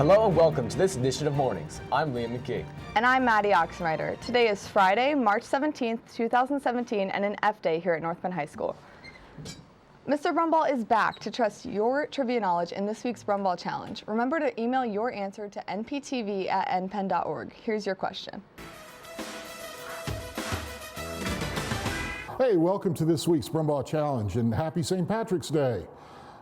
Hello and welcome to this edition of Mornings. I'm Liam McKee. And I'm Maddie Oxenreiter. Today is Friday, March 17th, 2017, and an F day here at North Penn High School. Mr. Brumball is back to test your trivia knowledge in this week's Brumball Challenge. Remember to email your answer to nptv@npenn.org. Here's your question. Hey, welcome to this week's Brumball Challenge and happy St. Patrick's Day.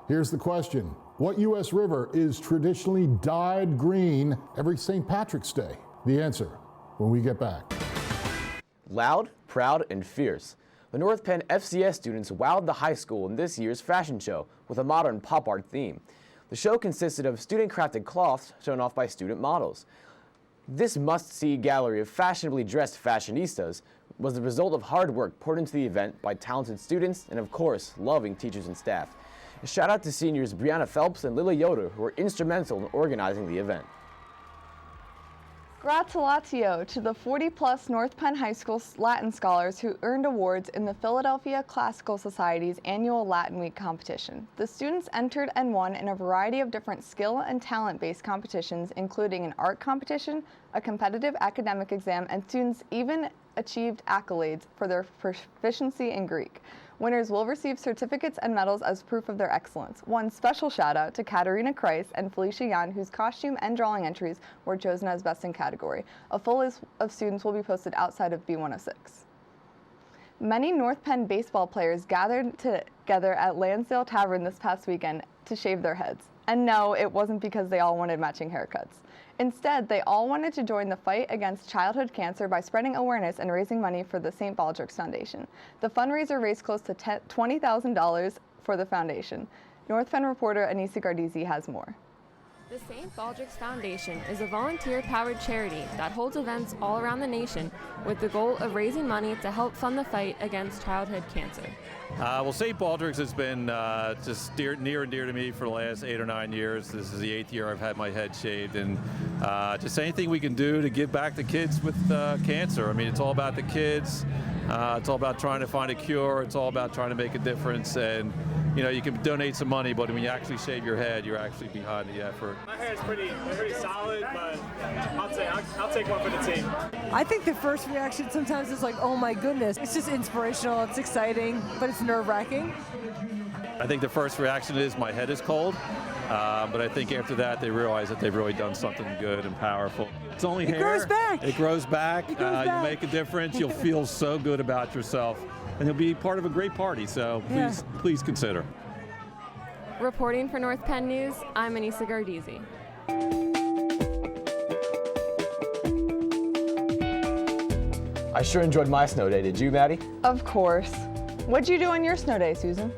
Here's the question. What U.S. river is traditionally dyed green every St. Patrick's Day? The answer when we get back. Loud, proud, and fierce. The North Penn FCS students wowed the high school in this year's fashion show with a modern pop art theme. The show consisted of student-crafted cloths shown off by student models. This must-see gallery of fashionably dressed fashionistas was the result of hard work poured into the event by talented students and, of course, loving teachers and staff. A shout out to seniors Brianna Phelps and Lily Yoder, who were instrumental in organizing the event. Gratulatio to the 40-plus North Penn High School Latin scholars who earned awards in the Philadelphia Classical Society's annual Latin Week competition. The students entered and won in a variety of different skill and talent-based competitions, including an art competition, a competitive academic exam, and students even achieved accolades for their proficiency in Greek. Winners will receive certificates and medals as proof of their excellence. One special shout out to Katarina Kreis and Felicia Yan, whose costume and drawing entries were chosen as best in category. A full list of students will be posted outside of B106. Many North Penn baseball players gathered together at Lansdale Tavern this past weekend to shave their heads. And no, it wasn't because they all wanted matching haircuts. Instead, they all wanted to join the fight against childhood cancer by spreading awareness and raising money for the St. Baldrick Foundation. The fundraiser raised close to $20,000 for the foundation. North Penn reporter Anissa Gardizzi has more. The St. Baldrick's Foundation is a volunteer-powered charity that holds events all around the nation with the goal of raising money to help fund the fight against childhood cancer. Well, St. Baldrick's has been just near and dear to me for the last 8 or 9 years. This is the 8th year I've had my head shaved, and just anything we can do to give back to kids with cancer. I mean, it's all about the kids. It's all about trying to find a cure. It's all about trying to make a difference. And you know, you can donate some money, but when you actually shave your head, you're actually behind the effort. My hair is pretty solid, but I'll take one for the team. I think the first reaction sometimes is like, oh my goodness. It's just inspirational, it's exciting, but it's nerve-wracking. I think the first reaction is my head is cold, but I think after that they realize that they've really done something good and powerful. It's only hair. It grows back. It grows back. It grows back. You make a difference. You'll feel so good about yourself, and you'll be part of a great party. So please consider. Reporting for North Penn News, I'm Anissa Gardizzi. I sure enjoyed my snow day. Did you, Maddie? Of course. What'd you do on your snow day, Susan?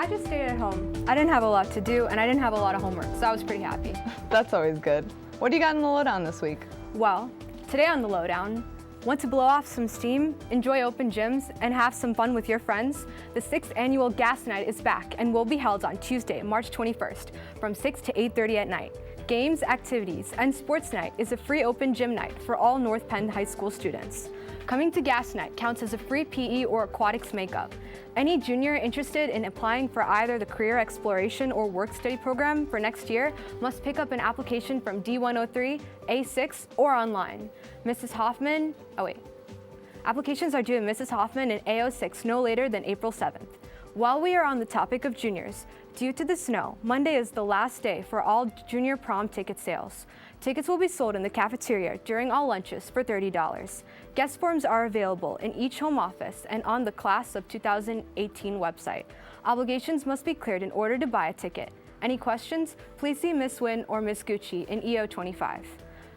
I just stayed at home. I didn't have a lot to do, and I didn't have a lot of homework, so I was pretty happy. That's always good. What do you got in the lowdown this week? Well, today on the Lowdown, want to blow off some steam, enjoy open gyms, and have some fun with your friends? The 6th annual Gas Night is back and will be held on Tuesday, March 21st, from 6 to 8:30 at night. Games, activities, and sports night is a free open gym night for all North Penn High School students. Coming to Gas Night counts as a free PE or aquatics makeup. Any junior interested in applying for either the Career Exploration or Work Study program for next year must pick up an application from D103, A6, or online. Applications are due in Mrs. Hoffman and A06 no later than April 7th. While we are on the topic of juniors, due to the snow, Monday is the last day for all junior prom ticket sales. Tickets will be sold in the cafeteria during all lunches for $30. Guest forms are available in each home office and on the Class of 2018 website. Obligations must be cleared in order to buy a ticket. Any questions? Please see Miss Wynn or Miss Gucci in EO 25.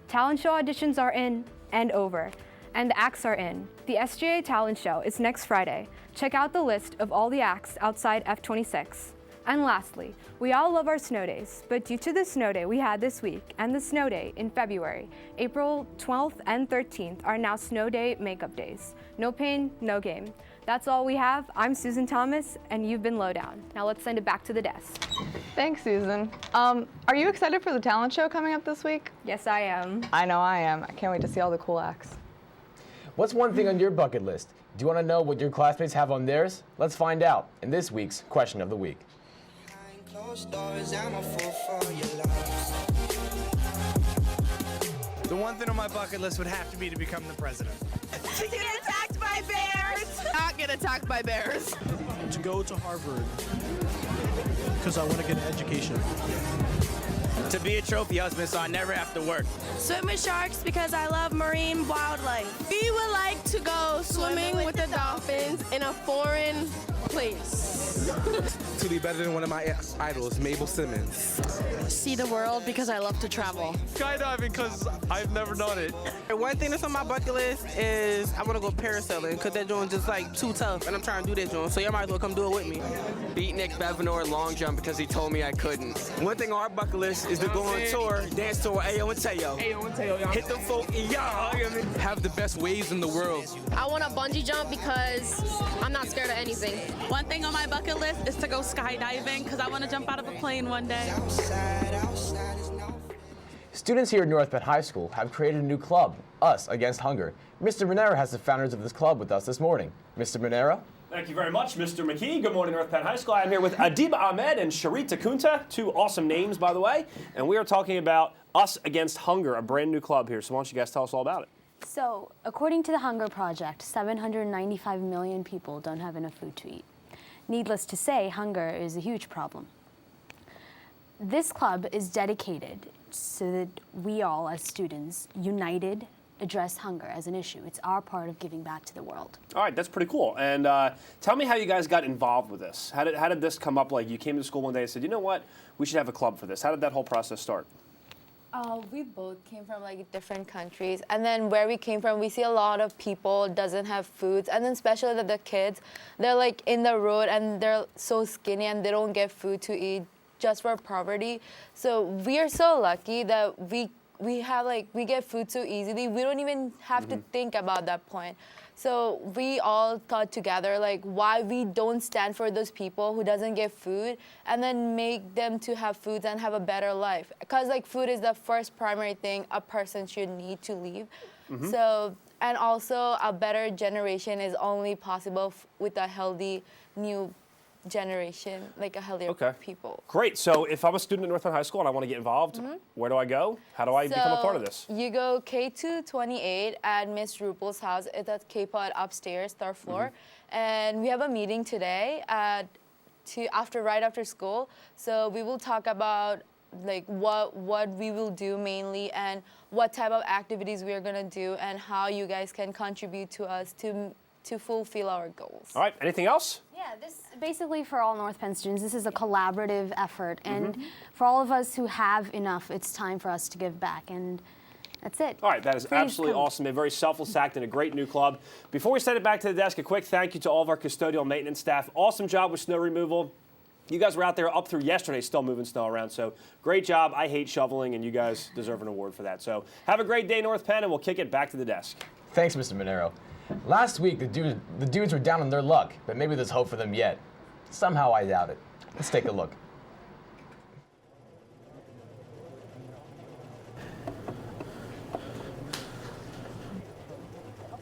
Talent show auditions are in and over, and the acts are in. The SGA Talent Show is next Friday. Check out the list of all the acts outside F26. And lastly, we all love our snow days, but due to the snow day we had this week and the snow day in February, April 12th and 13th are now snow day makeup days. No pain, no game. That's all we have. I'm Susan Thomas, and you've been Lowdown. Now let's send it back to the desk. Thanks, Susan. Are you excited for the talent show coming up this week? Yes, I am. I know I am. I can't wait to see all the cool acts. What's one thing on your bucket list? Do you want to know what your classmates have on theirs? Let's find out in this week's Question of the Week. The one thing on my bucket list would have to be to become the president. To get attacked by bears! Not get attacked by bears. To go to Harvard, because I want to get an education. To be a trophy husband so I never have to work. Swim with sharks because I love marine wildlife. We would like to go swimming with the dolphins in a foreign place. To be better than one of my idols, Mabel Simmons. See the world because I love to travel. Skydiving because I've never done it. One thing that's on my bucket list is I want to go parasailing because that joint just like too tough and I'm trying to do that joint, so y'all might as well come do it with me. Beat Nick Bevanor in long jump because he told me I couldn't. One thing on our bucket list is to go on tour, dance tour with Ayo and Teo. Hit them folk, y'all. Have the best waves in the world. I want to bungee jump because I'm not scared of anything. One thing on my bucket list is to go skydiving because I want to jump out of a plane one day. Students here at North Penn High School have created a new club, Us Against Hunger. Mr. Monero has the founders of this club with us this morning. Mr. Monero? Thank you very much, Mr. McKee. Good morning, North Penn High School. I'm here with Adiba Ahmed and Sharita Kunta, two awesome names, by the way. And we are talking about Us Against Hunger, a brand new club here. So why don't you guys tell us all about it? So, according to the Hunger Project, 795 million people don't have enough food to eat. Needless to say, hunger is a huge problem. This club is dedicated so that we all, as students, united, address hunger as an issue. It's our part of giving back to the world. All right, that's pretty cool. And tell me how you guys got involved with this. How did this come up? Like, you came to school one day and said, you know what, we should have a club for this. How did that whole process start? We both came from like different countries, and then where we came from, we see a lot of people doesn't have foods, and then especially the kids, they're like in the road and they're so skinny and they don't get food to eat just for poverty. So we are so lucky that we get food so easily. We don't even have to think about that point. So we all thought together like why we don't stand for those people who doesn't get food and then make them to have food and have a better life. Because like food is the first primary thing a person should need to live. So, and also a better generation is only possible with a healthy new generation, like a healthier people. Great. So if I'm a student at North Penn High School and I want to get involved, where do I go? How do I become a part of this? You go K228 at Miss Rupel's house. It's at K-Pod upstairs, third floor. And we have a meeting today right after school. So we will talk about like what we will do mainly and what type of activities we are going to do and how you guys can contribute to us to fulfill our goals. All right, anything else? Yeah, this basically for all North Penn students, this is a collaborative effort. And for all of us who have enough, it's time for us to give back. And that's it. All right, that is absolutely awesome. A very selfless act and a great new club. Before we send it back to the desk, a quick thank you to all of our custodial maintenance staff. Awesome job with snow removal. You guys were out there up through yesterday still moving snow around, so great job. I hate shoveling, and you guys deserve an award for that. So have a great day, North Penn, and we'll kick it back to the desk. Thanks, Mr. Monero. Last week, the dudes were down on their luck, but maybe there's hope for them yet. Somehow I doubt it. Let's take a look.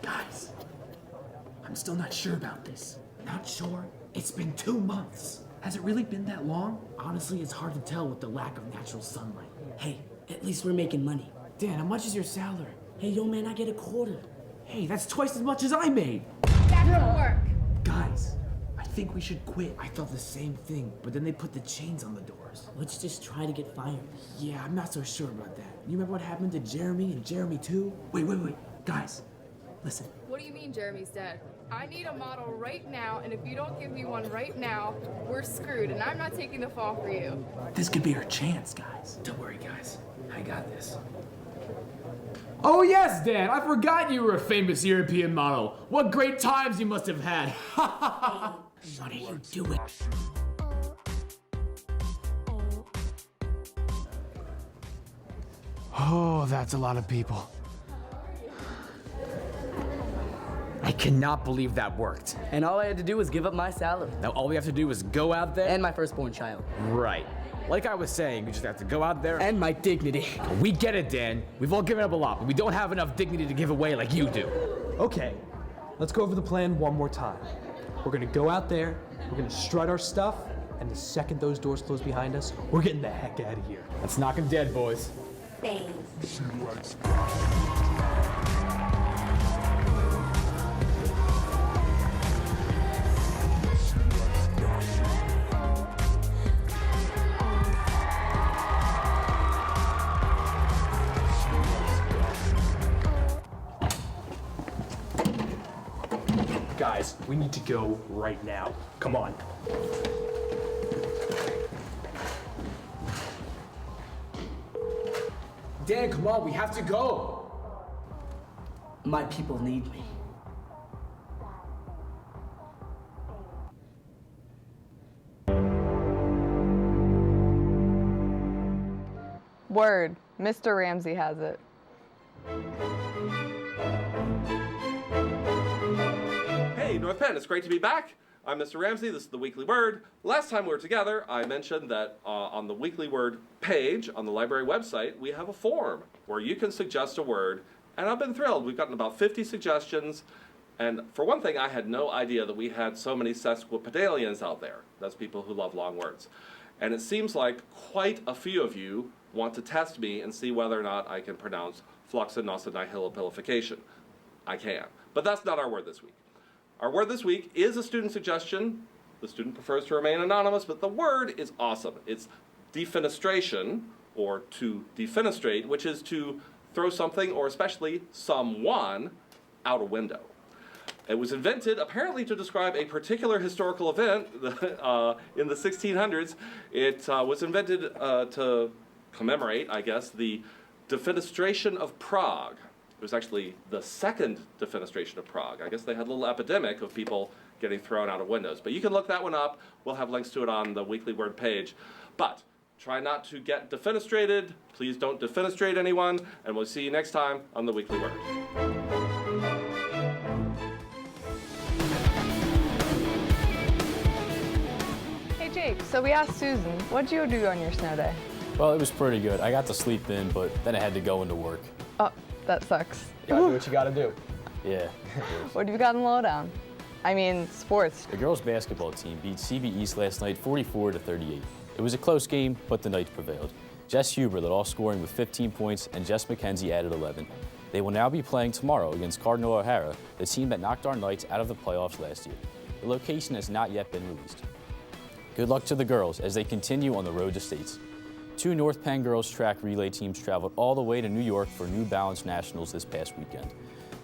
Guys, I'm still not sure about this. Not sure? It's been 2 months. Has it really been that long? Honestly, it's hard to tell with the lack of natural sunlight. Hey, at least we're making money. Dan, how much is your salary? Hey, yo, man, I get a quarter. Hey, that's twice as much as I made. Back to work. Guys, I think we should quit. I thought the same thing, but then they put the chains on the doors. Let's just try to get fired. Yeah, I'm not so sure about that. You remember what happened to Jeremy and Jeremy too? Wait. Guys, listen. What do you mean Jeremy's dead? I need a model right now, and if you don't give me one right now, we're screwed, and I'm not taking the fall for you. This could be our chance, guys. Don't worry, guys. I got this. Oh yes, Dan, I forgot you were a famous European model. What great times you must have had. Why don't you do it? Oh, that's a lot of people. I cannot believe that worked. And all I had to do was give up my salary. Now all we have to do is go out there. And my firstborn child. Right. Like I was saying, we just have to go out there. And my dignity. We get it, Dan. We've all given up a lot, but we don't have enough dignity to give away like you do. Okay, let's go over the plan one more time. We're gonna go out there, we're gonna strut our stuff, And the second those doors close behind us, we're getting the heck out of here. Let's knock him dead, boys. Guys, we need to go right now. Come on. Dan, come on, we have to go. My people need me. Word, Mr. Ramsey has it. Hey, North Penn, it's great to be back. I'm Mr. Ramsey, this is the Weekly Word. Last time we were together, I mentioned that on the Weekly Word page on the library website, we have a form where you can suggest a word, and I've been thrilled. We've gotten about 50 suggestions, and for one thing, I had no idea that we had so many sesquipedalians out there. That's people who love long words. And it seems like quite a few of you want to test me and see whether or not I can pronounce floxinaucinihilipilification. I can. But that's not our word this week. Our word this week is a student suggestion. The student prefers to remain anonymous, but the word is awesome. It's defenestration, or to defenestrate, which is to throw something, or especially someone, out a window. It was invented apparently to describe a particular historical event in the 1600s. It was invented to commemorate, I guess, the defenestration of Prague. It was actually the second defenestration of Prague. I guess they had a little epidemic of people getting thrown out of windows. But you can look that one up. We'll have links to it on the Weekly Word page. But try not to get defenestrated. Please don't defenestrate anyone. And we'll see you next time on the Weekly Word. Hey Jake, so we asked Susan, what'd you do on your snow day? Well, it was pretty good. I got to sleep in, but then I had to go into work. Oh, that sucks. You gotta do what you gotta do. Yeah. What have you got in Lowdown? I mean, sports. The girls' basketball team beat CB East last night 44-38. It was a close game, but the Knights prevailed. Jess Huber led all scoring with 15 points, and Jess McKenzie added 11. They will now be playing tomorrow against Cardinal O'Hara, the team that knocked our Knights out of the playoffs last year. The location has not yet been released. Good luck to the girls as they continue on the road to states. 2 North Penn girls track relay teams traveled all the way to New York for New Balance Nationals this past weekend.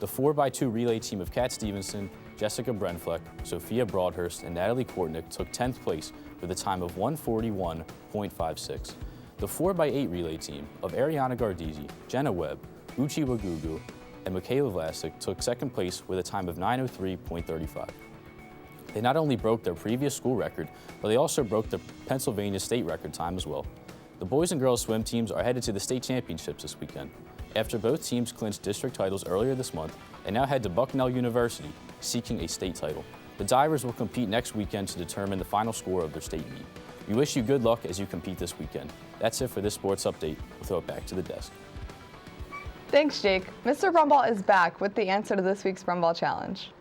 The 4x2 relay team of Kat Stevenson, Jessica Brenfleck, Sophia Broadhurst, and Natalie Kortnick took 10th place with a time of 1:41.56. The 4x8 relay team of Ariana Gardizzi, Jenna Webb, Uchi Wagugu, and Michaela Vlasic took 2nd place with a time of 9:03.35. They not only broke their previous school record, but they also broke the Pennsylvania state record time as well. The boys and girls swim teams are headed to the state championships this weekend, after both teams clinched district titles earlier this month and now head to Bucknell University seeking a state title. The divers will compete next weekend to determine the final score of their state meet. We wish you good luck as you compete this weekend. That's it for this sports update. We'll throw it back to the desk. Thanks, Jake. Mr. Brumball is back with the answer to this week's Brumball Challenge.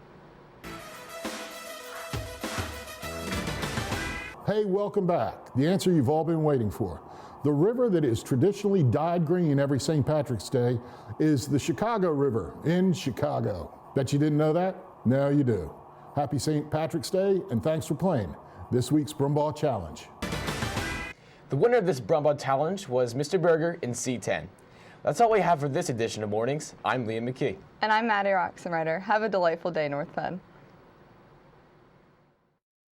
Hey, welcome back. The answer you've all been waiting for. The river that is traditionally dyed green every St. Patrick's Day is the Chicago River in Chicago. Bet you didn't know that? Now you do. Happy St. Patrick's Day, and thanks for playing this week's Brumball Challenge. The winner of this Brumball Challenge was Mr. Berger in C10. That's all we have for this edition of Mornings. I'm Liam McKee. And I'm Maddie Roxenreiter. Have a delightful day, North Penn.